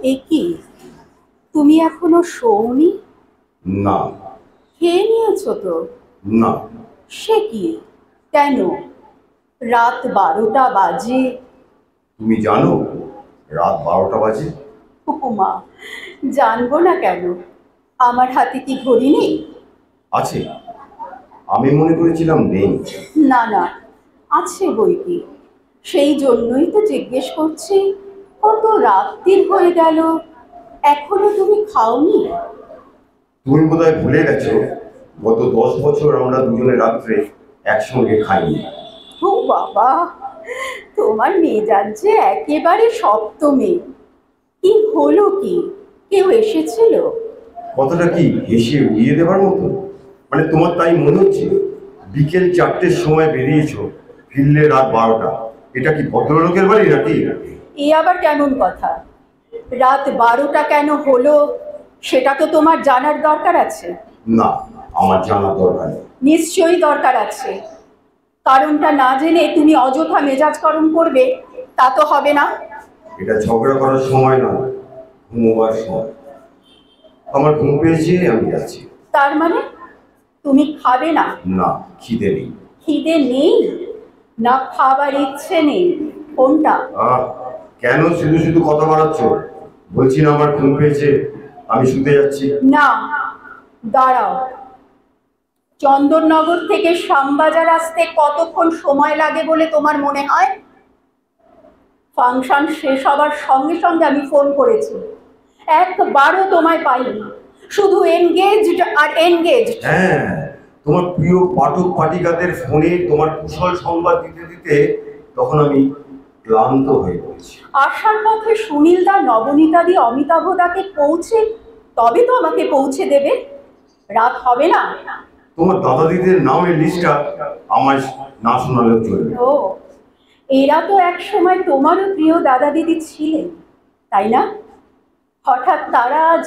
এ কি, তুমি এখনো শোওনি? না। খেয়ে নিয়েছো তো? না। সে কি, কেন? রাত 12টা বাজে। তুমি জানো রাত 12টা বাজে? মা, জানবো না কেন? আমার হাতে কি ঘড়ি নেই? আছে। আমি মনে করেছিলাম নেই। না না, আছে বই কি। সেই জন্যই তো জিজ্ঞেস করছি, কত রাত্রির হয়ে গেল, এখনো তুমি খাওনি? তুমি বোধহয় ভুলে গেছো গত 10 বছর আমরা দুজনে রাত্রে একসঙ্গে খাইনি। ও বাবা, তোমার মেজাজ যে একেবারে সপ্তমী। কি হলো কি? কেউ এসেছিল? কথাটা কি হেসে উড়িয়ে দেবার মতো? মানে তোমার তাই মনে হচ্ছে? বিকেল 4টের সময় বেরিয়েছো, ফিরলে রাত 12টা। এটা কি ভদ্রলোকের বাড়ি নাকি? এ আবার কেমন কথা? রাত 12টা কেন হলো সেটা তো তোমার জানার দরকার আছে। না, আমার জানার দরকার নেই। নিশ্চয়ই দরকার আছে। কারণটা না জেনে তুমি অযথা মেজাজ গরম করবে, তা তো হবে না। এটা ঝগড়া করার সময় নয়, ঘুমোবার সময়। আমার ঘুম পেয়েছে, আমি যাচ্ছি। তার মানে তুমি খাবে না? না, খিদে নেই। খিদে নেই না খাবার ইচ্ছে নেই, কোনটা? আহ, কেন শুধু শুধু কথা বাড়াচ্ছ? বলছি না আমার ঘুম পেয়েছে, আমি শুতে যাচ্ছি। না, দাঁড়াও। চন্দননগর থেকে শ্যামবাজার আসতে কতক্ষণ সময় লাগে বলে তোমার মনে হয়? ফাংশন শেষ হবার সঙ্গে সঙ্গে আমি ফোন করেছি, একবারও তোমায় পাইনি, শুধু এনগেজড আর এনগেজড। হ্যাঁ, তোমার প্রিয় পাঠক পাঠিকাদের ফোনে তোমার কুশল সংবাদ দিতে দিতে তখন আমি ক্লান্ত হয়ে পড়েছি। আসার পথে সুনীলদা, নবনীতাদি, অমিতাভদাকে পৌঁছে তবে তো আমাকে পৌঁছে দেবে। রাত হবে না? তোমার দাদা দিদির নামের লিস্টটা আমায় না শোনালেও চলবে। ও, এরা তো এক সময় তোমারও প্রিয় দাদা দিদি ছিলেন, তাই না? হঠাৎ তারা আজ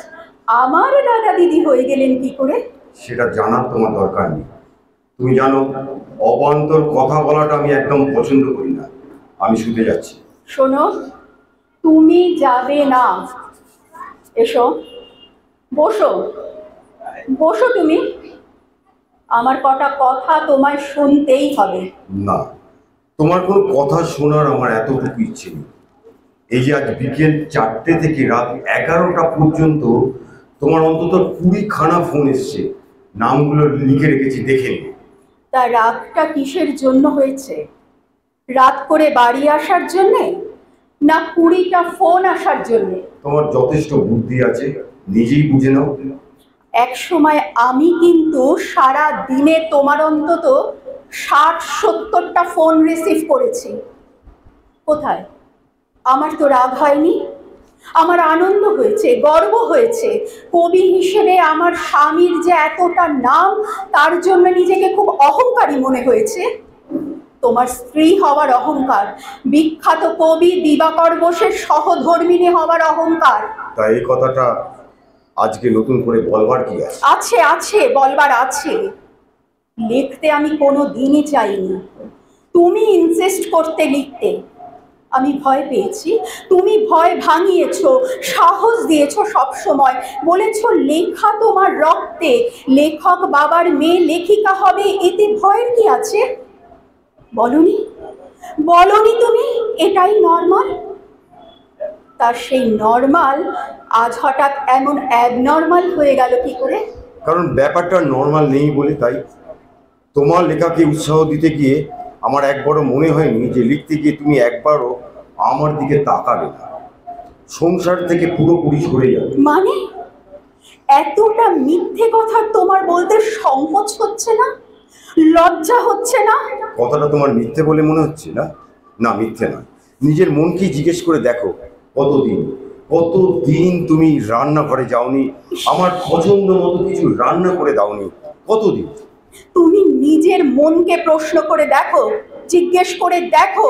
আমার দাদা দিদি হয়ে গেলেন কি করে? সেটা জানার তোমার দরকার নেই। তুমি জানো, অবান্তর কথা বলাটা আমি একদম পছন্দ করি না। আমি শুতে যাচ্ছি। শোনো, তুমি যাবে না। এসো, বসো। বসো তুমি। আমার কটা কথা তোমায় শুনতেই হবে। না, তোমার কোনো কথা শোনার আমার এতটুকু ইচ্ছে নেই। এই যে আজ বিকেল 4টে থেকে রাত 11টা পর্যন্ত তোমার অন্তত 20খানা ফোন এসছে, নামগুলো লিখে রেখেছি, দেখে নি। তা রাগটা কিসের জন্য হয়েছে? রাত করে বাড়ি আসার জন্যে, না 20টা ফোন আসার জন্যে? তোমার যথেষ্ট বুদ্ধি আছে, নিজেই বুঝে নাও। এক সময় আমি কিন্তু সারা দিনে তোমার অন্তত 60-70টা ফোন রিসিভ করেছি। কোথায়? আমার তো রাগ হয়নি, আমার আনন্দ হয়েছে, গর্ব হয়েছে। কবি হিসেবে আমার স্বামীর যে এতটা নাম, তার জন্য নিজেকে খুব অহংকারী মনে হয়েছে। তোমার স্ত্রী হওয়ার অহংকার, বিখ্যাত কবি দিবাকর বোসের সহধর্মিণী হওয়ার অহংকার। তাই এই কথাটা আজকে নতুন করে বলবার কি আছে? আছে আছে, বলবার আছে। লিখতে আমি কোনো দিনই চাইনি, তুমি ইনসিস্ট করতে লিখতে। আমি ভয় পেয়েছি, তুমি ভয় ভাঙিয়েছো, সাহস দিয়েছো সব সময়। বলেছো লেখা তোমার রক্তে, লেখক বাবার মেয়ে লেখিকা হবে, এতে ভয়ের কি আছে? বলনি, বলনি তুমি এটাই নর্মাল? তার সেই নর্মাল আজ হঠাৎ এমন অ্যাবনর্মাল হয়ে গেল কি করে? কারণ ব্যাপারটা নর্মাল নেই বলে। তাই তোমার লেখাকে উৎসাহ দিতে গিয়ে আমার একবারও মনে হয়নি যে লিখতে গিয়ে তুমি একবারও আমার দিকে তাকাবে না, সংসার থেকে পুরোপুরি সরে যাবে। মানে এতটা মিথ্যে কথা তোমার বলতে সংকোচ হচ্ছে না? লজ্জা হচ্ছে না? কথাটা তোমার মিথ্যে বলে মনে হচ্ছে না? না, মিথ্যে নয়। নিজের মনকেই জিজ্ঞেস করে দেখো, কতদিন কতদিন তুমি রান্নাঘরে যাওনি, আমার পছন্দ মতো কিছু রান্না করে দাওনি? কতদিন? তুমি নিজের মনকে প্রশ্ন করে দেখো, জিজ্ঞেস করে দেখো।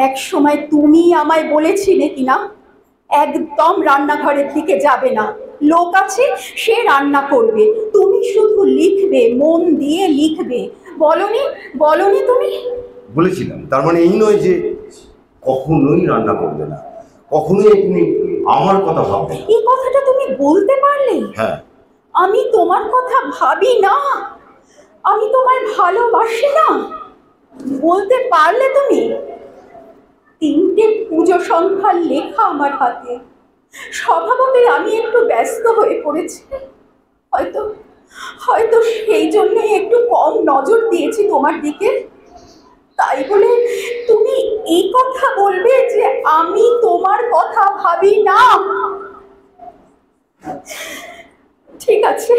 এক সময় তুমি আমায় বলেছিলে কিনা, একদম রান্নাঘরের দিকে যাবে না, লোক আছে সে রান্না করবে, তুমি শুধু লিখবে, মন দিয়ে লিখবে। বলনি, বলনি তুমি? বলেছিলাম। তার মানে এই নয় যে কখনোই রান্না করবে না, কখনোই তুমি আমার কথা ভাববে না। এই কথাটা তুমি বলতে পারলে? হ্যাঁ, আমি তোমার কথা ভাবি না, আমি তোমায় ভালোবাসি না, বলতে পারলে তুমি? 3টে পুজো সংখ্যার লেখা আমার হাতে। স্বভাবতই আমি একটু ব্যস্ত হয়ে পড়েছি, হয়তো হয়তো সেই জন্যই একটু কম নজর দিয়েছি তোমার দিকে। তাই বলে তুমি এই কথা বলবে যে আমি তোমার কথা ভাবি না? ঠিক আছে,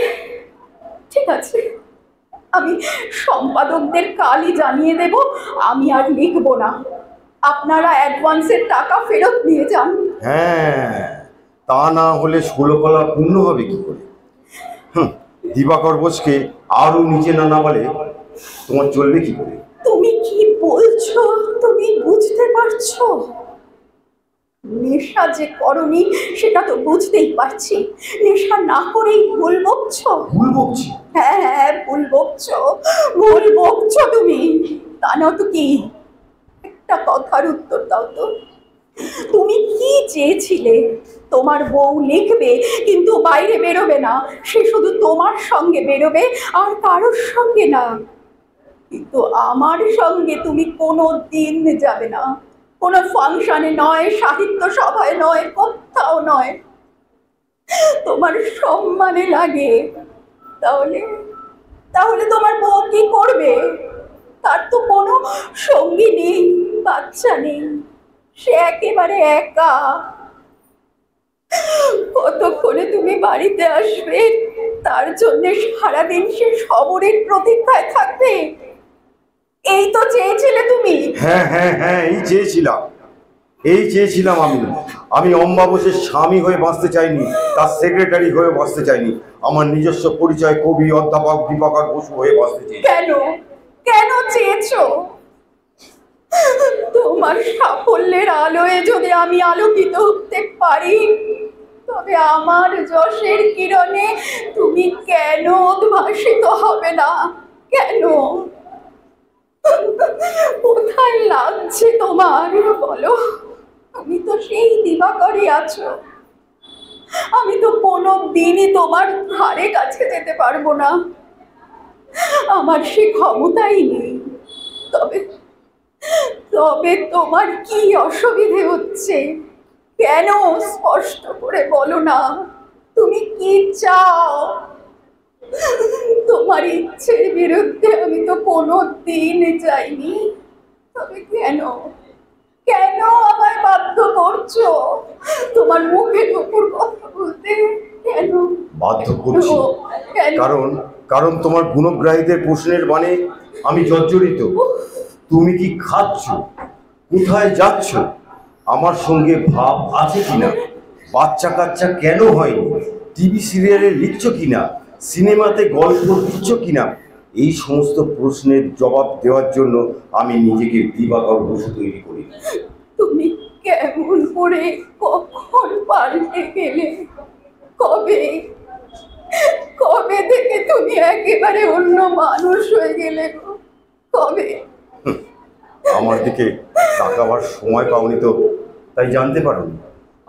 ঠিক আছে, আমি সম্পাদকদের কালই জানিয়ে দেব আমি আর লিখবো না। আপনারা অ্যাডভান্সের টাকা ফেরত নিয়ে যান। হ্যাঁ, তা না হলে 16 কলা পূর্ণ হবে কি করে? দিবাকর বোসকে আরো নিচে না নামালে তোমার চলবে কি করে? তুমি কি বলছো তুমি বুঝতে পারছো? নেশা যে করনি সেটা তো বুঝতেই পারছি। নেশা না করেই ভুল বকছো। ভুল বকছি? হ্যাঁ হ্যাঁ, ভুল বকছো, ভুল বকছো তুমি। তা না তো কি? একটা কথার উত্তর দাও তো, তুমি কি চেয়েছিলে? তোমার বউ লিখবে কিন্তু বাইরে বেরোবে না, সে শুধু তোমার সঙ্গে বেরোবে আর কারোর সঙ্গে না। কিন্তু আমার সঙ্গে তুমি কোনো দিন যাবে না, কোনো ফাংশনে নয়, সাহিত্য সভায় নয়, কোথাও নয়। তোমার সম্মানে লাগে। তাহলে তাহলে তোমার বউ কি করবে? তার তো কোনো সঙ্গী নেই, বাচ্চা নেই, সে একেবারে একা। কতক্ষণে তুমি বাড়িতে আসবে তার জন্য সারাদিন সে শবরের প্রতীক্ষায় থাকবে। এই তো চেয়েছিলে তুমি। হ্যাঁ হ্যাঁ হ্যাঁ, এই চেয়েছিলাম আমি অম্বা বোসের স্বামী হয়ে বাঁচতে চাইনি, তার সেক্রেটারি হয়ে বাঁচতে চাইনি, আমার নিজস্ব পরিচয় কবি অধ্যাপক দিবাকর বসু হয়ে বাঁচতে চাই। কেন কেন চেয়েছো? তোমার সাফল্যের আলোয় যদি আমি আলোকিত হতে পারি, তবে আমার যশের কিরণে তুমি কেন উদ্ভাসিত হবে না? কেন? কোথায় লাগছে তোমার বলো? তুমি তো সেই দিবাকরই আছো। আমি তো কোনো দিনই তোমার ধারে কাছে যেতে পারবো না, আমার সে ক্ষমতাই নেই। তবে তবে তোমার কি অসুবিধে হচ্ছে? কেন স্পষ্ট করে বলো না, তুমি কি চাও? তোমার ইচ্ছের বিরুদ্ধে আমি তো কোনো দিন যাইনি, তবে কেন কেন আমায় বাধ্য করছো তোমার মুখের উপর কথা বলতে? কেন বাধ্য করছি? কেন? কারণ তোমার গুণগ্রাহীদের প্রশ্নের বাণে আমি জর্জরিত। তুমি কি খাচ্ছ, কোথায় যাচ্ছ, আমার সঙ্গে ভাব আছে কিনা, বাচ্চা কাচ্চা কেন হয়নি, টিভি সিরিয়ালে লিখছো কিনা, সিনেমাতে গল্প দিচ্ছ কিনা, এই সমস্ত প্রশ্নের জবাব দেওয়ার জন্য আমি নিজেকে দিবাকর বসু তৈরি করি। তুমি কেমন করে কখন পাল্টে গেলে? কবে কবে থেকে তুমি একেবারে অন্য মানুষ হয়ে গেলে? কবে? আমার দিকে তাকাবার সময় পাওনি তো, তাই জানতে পারোনি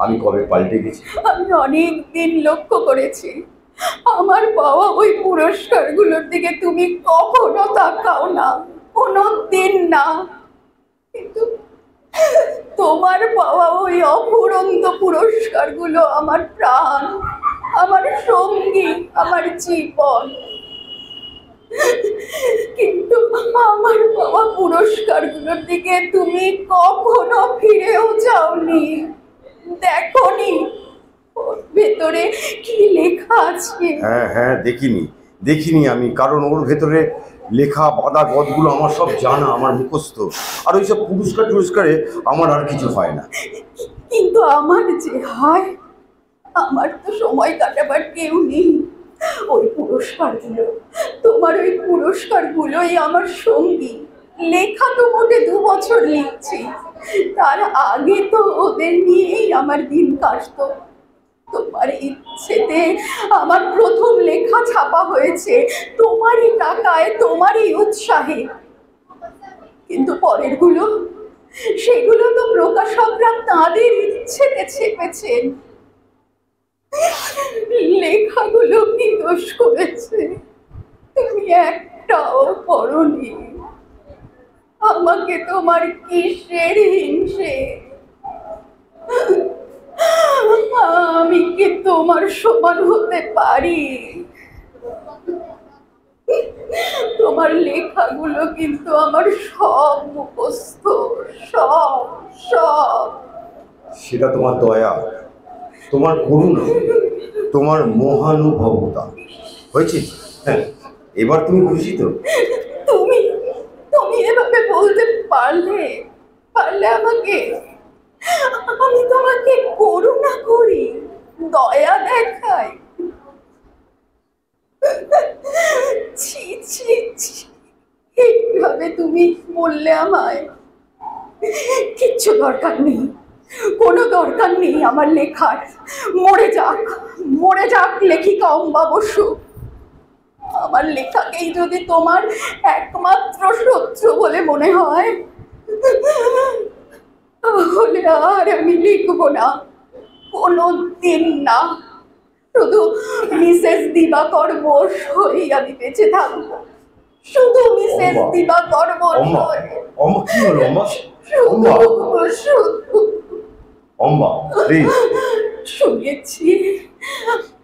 আমি কবে পাল্টে গেছি। আমি অনেক দিন লক্ষ্য করেছি, আমার পাওয়া ওই পুরস্কারগুলোর দিকে তুমি কখনো তাকাও না, কোনো দিন না। কিন্তু তোমার পাওয়া ওই অফুরন্ত পুরস্কারগুলো আমার প্রাণ, আমার সঙ্গী, আমার জীবন। কিন্তু আমার পাওয়া পুরস্কারগুলোর দিকে তুমি কখনো ফিরেও যাওনি, দেখোনি ওর ভেতরে কি লেখা আছে। হ্যাঁ হ্যাঁ, দেখিনি আমি, কারণ ওর ভেতরে লেখা বাঁধা গদগুলো আমার সব জানা, আমার মুখস্থ। আর ওইসব পুরস্কারে আমার আর কিছু হয় না। কিন্তু আমার যে হয়, আমার তো সময় কাটাবার কেউ নেই। ওই পুরস্কারগুলো, তোমার ওই পুরস্কারগুলোই আমার সঙ্গী। লেখা তো মোটে 2 বছর লিখছি, তার আগে তো ওদের নিয়েই আমার দিন কাটতো। তোমার ইচ্ছেতে আমার প্রথম লেখা ছাপা হয়েছে, তোমারই টাকায়, তোমারই উৎসাহে। কিন্তু সেগুলো তো প্রকাশকরা তাঁদের ইচ্ছেতে ছেপেছেন। লেখাগুলো কি দোষ করেছে? তুমি একটাও পড়নি। আমাকে তোমার কিসের হিংসে? আমি কি তোমার সমান হতে পারি? তোমার লেখাগুলো কিন্তু আমার সব মুখস্থ, সব সব। সেটা তোমার দয়া, তোমার করুণা, তোমার মহানুভবতা হয়েছে। হ্যাঁ, এবার তুমি খুশি তো? তুমি তুমি এভাবে বলতে পারলে আমাকে? আমি তোমাকে করুণা করি, দয়া দেখাই? ছি ছি ছি, এইভাবে তুমি বললে আমায়? কিচ্ছু দরকার নেই, কোনো দরকার নেই আমার লেখার। মরে যাক লেখিকা অম্বা বসু। আমার লেখাকেই যদি তোমার একমাত্র শত্রু বলে মনে হয়, তাহলে আর আমি লিখবো না, কোনো দিন না। শুধু মিসেস দিবাকর বোস হয়েই আমি বেঁচে থাকবো, শুধু মিসেস দিবাকর বোস হয়ে। কি হলো প্লিজ? শুনেছি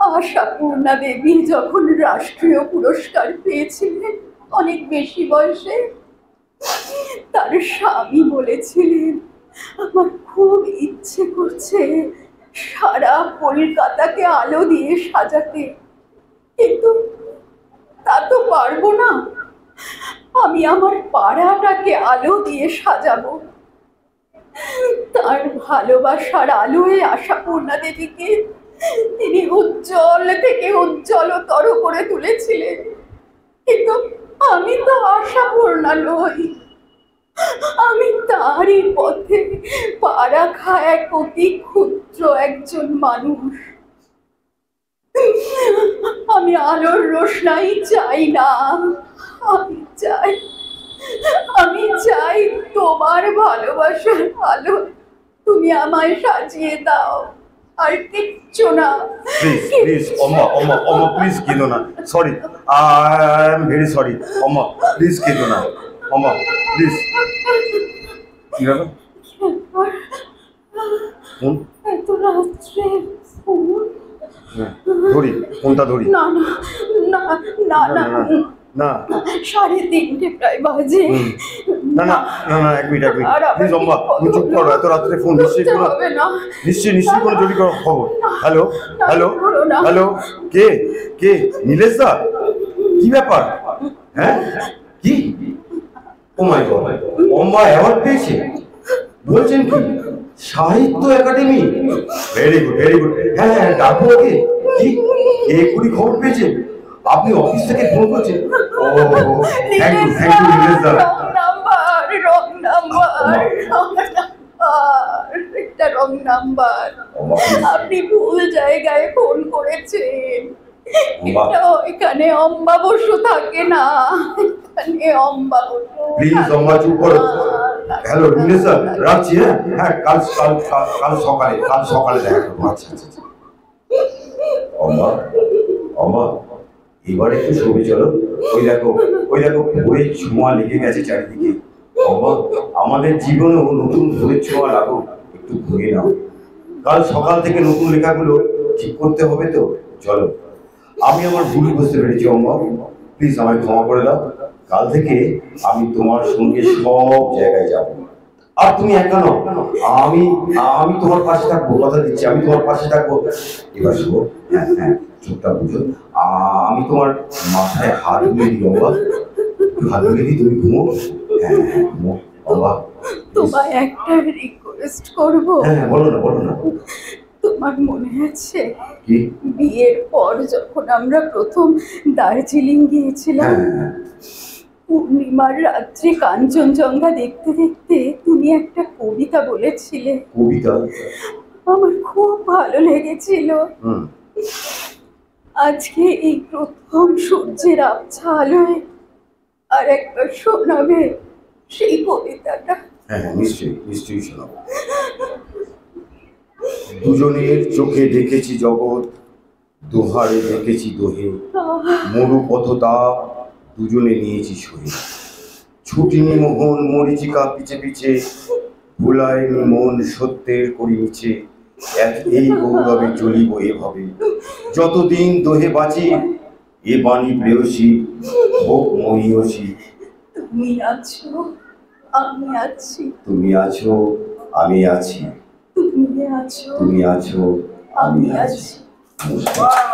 আশাপূর্ণা দেবী যখন রাষ্ট্রীয় পুরস্কার পেয়েছিলেন অনেক বেশি বয়সে, তার স্বামী বলেছিলেন, আমার খুব ইচ্ছে করছে সারা কলকাতাকে আলো দিয়ে সাজাতে, কিন্তু তা তো পারবো না। আমি আমার পাড়াটাকে আলো দিয়ে সাজাবো। তার ভালোবাসার আলোয় আশাপূর্ণা দেবীকে তিনি উজ্জ্বল থেকে উজ্জ্বলতর করে তুলেছিলেন, কিন্তু আমি তো আশাপূর্ণা নই। আমি তারই পথে পা রাখা এক অতি ক্ষুদ্র একজন মানুষ। আমি আলোর রোশনাই চাই না, আমি চাই তোমার ভালোবাসার আলো তুমি আমায় সাজিয়ে দাও, আর কিচ্ছু না। প্লিজ প্লিজ কেঁদো না। Sorry, I am very sorry. Please কেঁদো না। প্লিজ। কি ব্যাপার? এত রাত্রে ফোন? ফোনটা ধরি। না না না না না, 3:30 প্রায় বাজে। না, এক মিনিট প্লিজ অম্বা, তুমি চুপ করো। এত রাত্রে ফোন? নিশ্চয়ই কোনো জরুরি খবর। হ্যালো, কে? নীলেশ দা? কি ব্যাপার? হ্যাঁ, কি? ও মাই গড, অম্বা অ্যাওয়ার্ড পেয়েছে? বলছেন কি? সাহিত্য একাডেমি? Very good. হ্যাঁ, ডাকবো ওকে। কি এক্ষুনি খবর পেয়েছেন? আপনি অফিস থেকে ফোন করছেন? ও, থ্যাংক ইউ নীলেশ দা। Wrong number. আপনি ভুল জায়গায় ফোন করেছেন। এখানে অম্বা বসু থাকে না, এখানে অম্বা বসু। প্লিজ অম্বা চুপ করো। হ্যালো নীলেশ দা, রাখছি। হ্যাঁ, কাল সকালে দেখা করবো। আচ্ছা। অম্বা এবার একটু ছবি চলো। ওই দেখো ভোরের ছোঁয়া লেগে গেছে চারিদিকে। অম্বা আমাদের জীবনেও নতুন ভোরের ছোঁয়া লাগুক, একটু ঘুরে নাও। কাল সকাল থেকে নতুন লেখাগুলো ঠিক করতে হবে তো। চলো, আমি আমার ভুল বুঝতে পেরেছি অম্বা, প্লিজ আমায় ক্ষমা করে দাও। কাল থেকে আমি তোমার সঙ্গে সব জায়গায় যাব, আর তুমি একা নও। আমি তোমার পাশে থাকবো, কথা দিচ্ছি, আমি তোমার পাশে থাকবো। এবার শোনো, হ্যাঁ চোখটা বুঝো। আমি তোমার মাথায় হাত বুলিয়ে দিই অম্বা, হাত বুলিয়ে দিই, তুমি ঘুমো। হ্যাঁ ঘুমো অম্বা। তোমায় একটা রিকোয়েস্ট করবো? হ্যাঁ বলো না। তোমার মনে আছে কি? বিয়ের পর যখন আমরা প্রথম দার্জিলিং গিয়েছিলাম, পূর্ণিমার রাত্রে কাঞ্চনজঙ্ঘা দেখতে দেখতে তুমি একটা কবিতা বলেছিলে। কবিতা? আমার খুব ভালো লেগেছিল। আজকে এই প্রথম সূর্যের আবছা আলোয় আর একবার শোনাবে সেই কবিতাটা? হ্যাঁ হ্যাঁ, নিশ্চয়ই নিশ্চয়ই শোনাবো। দুজনের চোখে দেখেছি জগৎ, দোহারে দেখেছি দোহে, মরু পথতাপ দুজনে নিয়েছি সহে। ছুটিনি মোহন মরিচিকা পিছে পিছে, ভুলায়নি মন সত্যের করি মিছে। এই গৌরবে চলিব এভাবে, যতদিন দোহে বাঁচি এ বাণী প্রেয়সী হোক মহিয়সী। তুমি আছো, আমি আছি। তুমি আছো, আমি আছি। তুমি আছো, তুমি আছো, আমি আছি। নমস্কার।